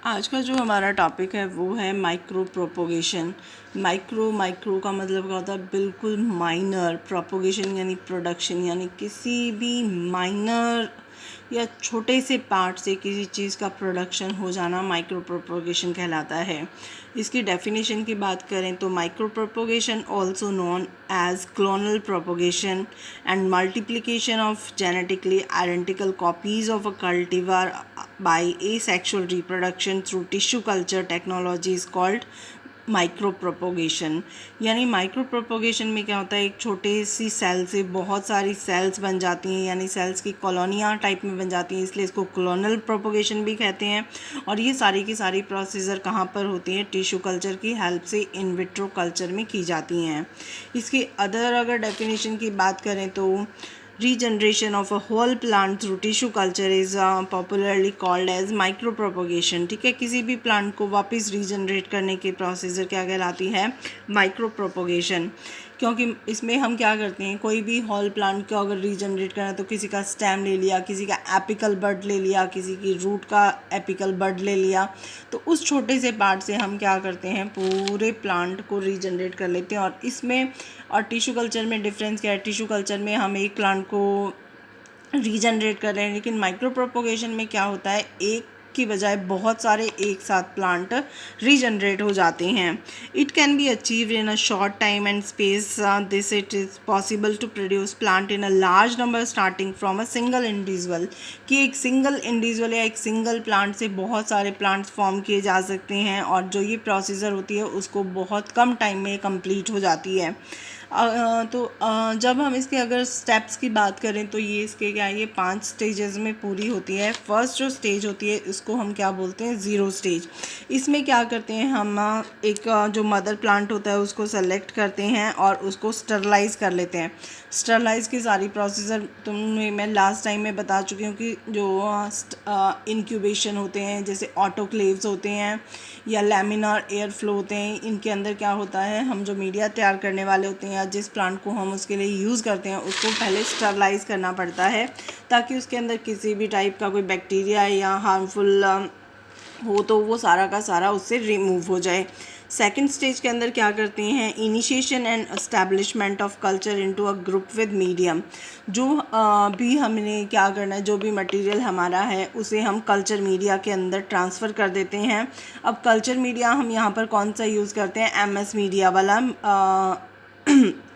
आज का जो हमारा टॉपिक है वो है माइक्रो प्रोपोगेशन। माइक्रो का मतलब क्या होता है? बिल्कुल माइनर। प्रोपोगेशन यानी प्रोडक्शन, यानी किसी भी माइनर या छोटे से पार्ट से किसी चीज़ का प्रोडक्शन हो जाना माइक्रो प्रोपोगेशन कहलाता है। इसकी डेफिनेशन की बात करें तो micro propagation also known as clonal propagation and multiplication of genetically identical copies of a cultivar by asexual reproduction through tissue culture technology is called micro propagation. यानी माइक्रो प्रोपोगेशन में क्या होता है, एक छोटे सी सेल से बहुत सारी सेल्स बन जाती हैं, यानी सेल्स की कॉलोनियाँ टाइप में बन जाती हैं, इसलिए इसको क्लोनल प्रोपोगेशन भी कहते हैं। और ये सारी की सारी प्रोसीजर कहाँ पर होती हैं? टिश्यू कल्चर की हेल्प से इन विट्रो कल्चर में की जाती हैं। इसकी अगर डेफिनेशन की बात करें तो regeneration of a whole plant through tissue culture is popularly called as micropropagation। ठीक है, किसी भी प्लांट को वापस रीजनरेट करने की प्रोसीजर क्या कहलाती है? माइक्रोप्रोपोगेशन। क्योंकि इसमें हम क्या करते हैं, कोई भी होल प्लांट को अगर रीजनरेट करना है तो किसी का स्टेम ले लिया, किसी का एपिकल बड ले लिया, किसी की रूट का एपिकल बड ले लिया, तो उस छोटे से पार्ट से हम क्या करते हैं, पूरे प्लांट को रीजनरेट कर लेते हैं। और इसमें और टिश्यू कल्चर में डिफरेंस क्या है? टिश्यू कल्चर में हम एक प्लांट को रीजनरेट कर रहे हैं, लेकिन माइक्रो प्रोपोगेशन में क्या होता है, एक की बजाय बहुत सारे एक साथ प्लांट रीजनरेट हो जाते हैं। It can be achieve in a short time and space. This it is possible to produce plant in a large number starting from a single individual. कि एक सिंगल इंडिविजुअल या एक सिंगल प्लांट से बहुत सारे प्लांट्स फॉर्म किए जा सकते हैं, और जो ये प्रोसीजर होती है उसको बहुत कम टाइम में कंप्लीट हो जाती है। जब हम इसके अगर स्टेप्स की बात करें तो ये इसके क्या है, ये 5 स्टेजेस में पूरी होती है। फर्स्ट जो स्टेज होती है इसको हम क्या बोलते हैं? Zero stage. इसमें क्या करते हैं हम, एक जो मदर प्लांट होता है उसको सेलेक्ट करते हैं और उसको स्टरलाइज कर लेते हैं। स्टरलाइज की सारी प्रोसीजर तुम्हें मैं लास्ट टाइम में बता चुकी हूँ कि जो इंक्यूबेशन होते हैं, जैसे ऑटोक्लेव्स होते हैं या लैमिनार एयर फ्लो होते हैं, इनके अंदर क्या होता है, हम जो मीडिया तैयार करने वाले होते हैं या जिस प्लांट को हम उसके लिए यूज़ करते हैं उसको पहले स्टरलाइज करना पड़ता है, ताकि उसके अंदर किसी भी टाइप का कोई बैक्टीरिया या हार्मफुल हो तो वो सारा का सारा उससे रिमूव हो जाए। सेकंड स्टेज के अंदर क्या करते हैं, initiation and establishment of culture into a group with medium. जो भी हमने क्या करना है, जो भी मटेरियल हमारा है उसे हम कल्चर मीडिया के अंदर ट्रांसफ़र कर देते हैं। अब कल्चर मीडिया हम यहाँ पर कौन सा यूज़ करते हैं? MS मीडिया वाला।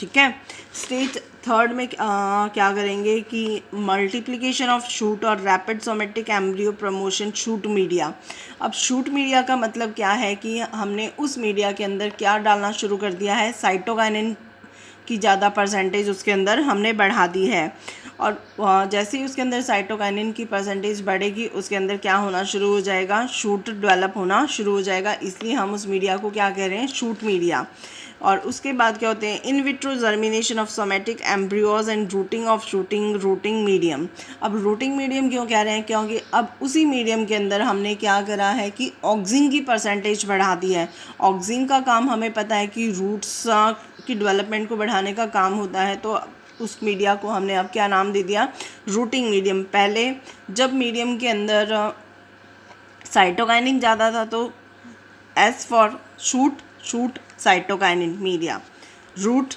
ठीक है। स्टेज थर्ड में क्या करेंगे कि मल्टीप्लिकेशन ऑफ शूट और rapid somatic embryo promotion shoot media. अब शूट मीडिया का मतलब क्या है कि हमने उस मीडिया के अंदर क्या डालना शुरू कर दिया है, साइटोकाइनिन की ज़्यादा परसेंटेज उसके अंदर हमने बढ़ा दी है। और जैसे ही उसके अंदर साइटोकाइनिन की परसेंटेज बढ़ेगी उसके अंदर क्या होना शुरू हो जाएगा, शूट डेवलप होना शुरू हो जाएगा। इसलिए हम उस मीडिया को क्या कह रहे हैं? Shoot media. और उसके बाद क्या होते हैं, in vitro germination of somatic embryos and routing of routing medium. अब रूटिंग मीडियम क्यों कह रहे हैं? क्योंकि अब उसी मीडियम के अंदर हमने क्या करा है कि ऑक्सिन की परसेंटेज बढ़ा दी है। ऑक्सिन का काम हमें पता है कि रूट्स की डेवलपमेंट को बढ़ाने का काम होता है, तो उस मीडिया को हमने अब क्या नाम दे दिया? Rooting medium. पहले जब मीडियम के अंदर साइटोकाइनिन ज़्यादा था तो as for shoot cytokinin media, root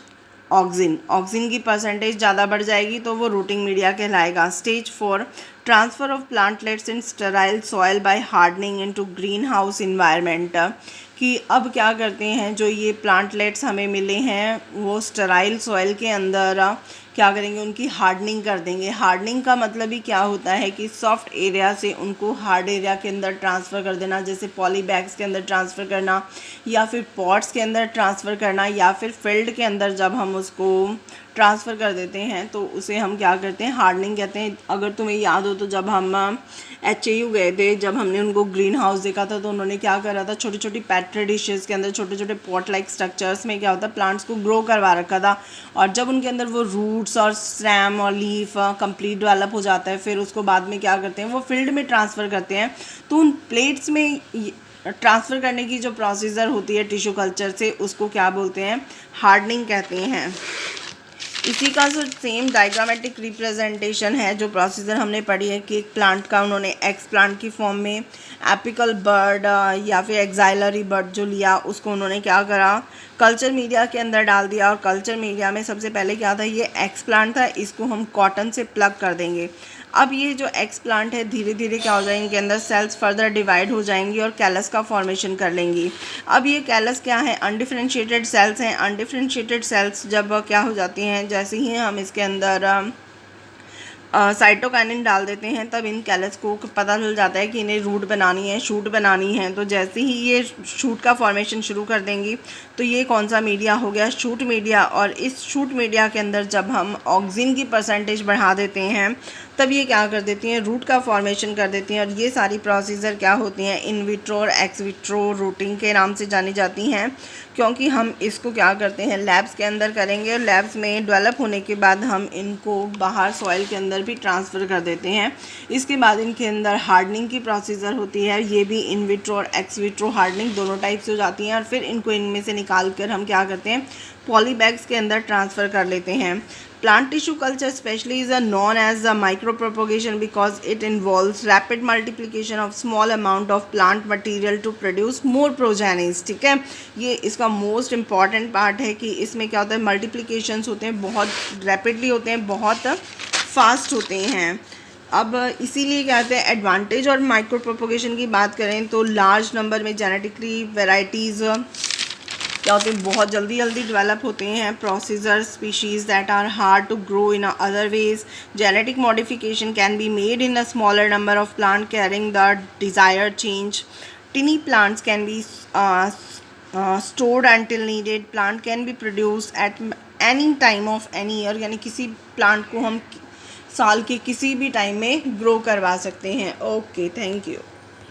auxin की परसेंटेज ज़्यादा बढ़ जाएगी तो वो रूटिंग मीडिया कहलाएगा। Stage 4, transfer of plantlets in sterile soil by hardening into greenhouse environment. कि अब क्या करते हैं, जो ये प्लांटलेट्स हमें मिले हैं वो स्टेराइल सॉइल के अंदर क्या करेंगे, उनकी हार्डनिंग कर देंगे। हार्डनिंग का मतलब ही क्या होता है कि सॉफ्ट एरिया से उनको हार्ड एरिया के अंदर ट्रांसफ़र कर देना, जैसे पॉली बैग्स के अंदर ट्रांसफ़र करना, या फिर पॉट्स के अंदर ट्रांसफ़र करना, या फिर फील्ड के अंदर जब हम उसको ट्रांसफ़र कर देते हैं तो उसे हम क्या करते हैं? हार्डनिंग कहते हैं। अगर तुम्हें याद हो तो जब हम HAU गए थे, जब हमने उनको ग्रीन हाउस देखा था तो उन्होंने क्या करा था, छोटी छोटी पेट्री डिशेज़ के अंदर छोटे छोटे पॉट लाइक स्ट्रक्चर्स में क्या होता है, प्लांट्स को ग्रो करवा रखा था। और जब उनके अंदर वो रूट्स और स्टेम और लीफ कंप्लीट डेवलप हो जाता है, फिर उसको बाद में क्या करते हैं, वो फील्ड में ट्रांसफ़र करते हैं। तो उन प्लेट्स में ट्रांसफ़र करने की जो प्रोसीजर होती है टिश्यू कल्चर से, उसको क्या बोलते हैं? हार्डनिंग कहते हैं। इसी का जो सेम डायग्रामेटिक रिप्रेजेंटेशन है जो प्रोसीजर हमने पढ़ी है कि एक प्लांट का उन्होंने एक्स प्लांट की फॉर्म में एपिकल बर्ड या फिर एक्साइलरी बर्ड जो लिया उसको उन्होंने क्या करा, कल्चर मीडिया के अंदर डाल दिया। और कल्चर मीडिया में सबसे पहले क्या था, ये एक्स प्लांट था, इसको हम कॉटन से प्लग कर देंगे। अब ये जो एक्स प्लांट है धीरे धीरे क्या हो जाएंगे, इनके अंदर सेल्स फर्दर डिवाइड हो जाएंगी और कैलस का फॉर्मेशन कर लेंगी। अब ये कैलस क्या है, अनडिफरेंशिएटेड सेल्स हैं। अनडिफरेंशिएटेड सेल्स जब क्या हो जाती हैं, जैसे ही हम इसके अंदर साइटोकाइनिन डाल देते हैं तब इन कैलस को पता चल जाता है कि इन्हें रूट बनानी है, शूट बनानी है। तो जैसे ही ये शूट का फॉर्मेशन शुरू कर देंगी तो ये कौन सा मीडिया हो गया, शूट मीडिया। और इस शूट मीडिया के अंदर जब हम ऑक्सीजन की परसेंटेज बढ़ा देते हैं तब ये क्या कर देती हैं, रूट का फॉर्मेशन कर देती हैं। और ये सारी प्रोसीजर क्या होती हैं, इन विट्रो और एक्स विट्रो रूटिंग के नाम से जानी जाती हैं, क्योंकि हम इसको क्या करते हैं लैब्स के अंदर करेंगे और लैब्स में डेवलप होने के बाद हम इनको बाहर सॉइल के अंदर भी ट्रांसफ़र कर देते हैं। इसके बाद इनके अंदर हार्डनिंग की प्रोसीजर होती है, ये भी इन विट्रो और एक्स विट्रो हार्डनिंग दोनों टाइप से हो जाती हैं। और फिर इनको इनमें से निकाल कर हम क्या करते हैं, पॉली बैग्स के अंदर ट्रांसफ़र कर लेते हैं। Plant tissue culture especially is known as micropropagation because it involves rapid multiplication of small amount of plant material to produce more progenies। ठीक है, ये इसका मोस्ट इम्पॉर्टेंट पार्ट है कि इसमें क्या होता है, मल्टीप्लिकेशंस होते हैं, बहुत रैपिडली होते हैं, बहुत फास्ट होते हैं। अब इसीलिए क्या कहते हैं, एडवांटेज और माइक्रो प्रोपोगेशन की बात करें तो लार्ज नंबर में जेनेटिकली वेराइटीज़ क्या होते हैं, बहुत जल्दी डेवलप होते हैं। Procedure species that are hard to grow in other ways, genetic modification can be made in a smaller number of plant carrying the desired change. Tiny plants can be stored until needed। plant can be produced at any time of any year, यानी किसी plant को हम साल के किसी भी time में grow करवा सकते हैं। Okay, thank you.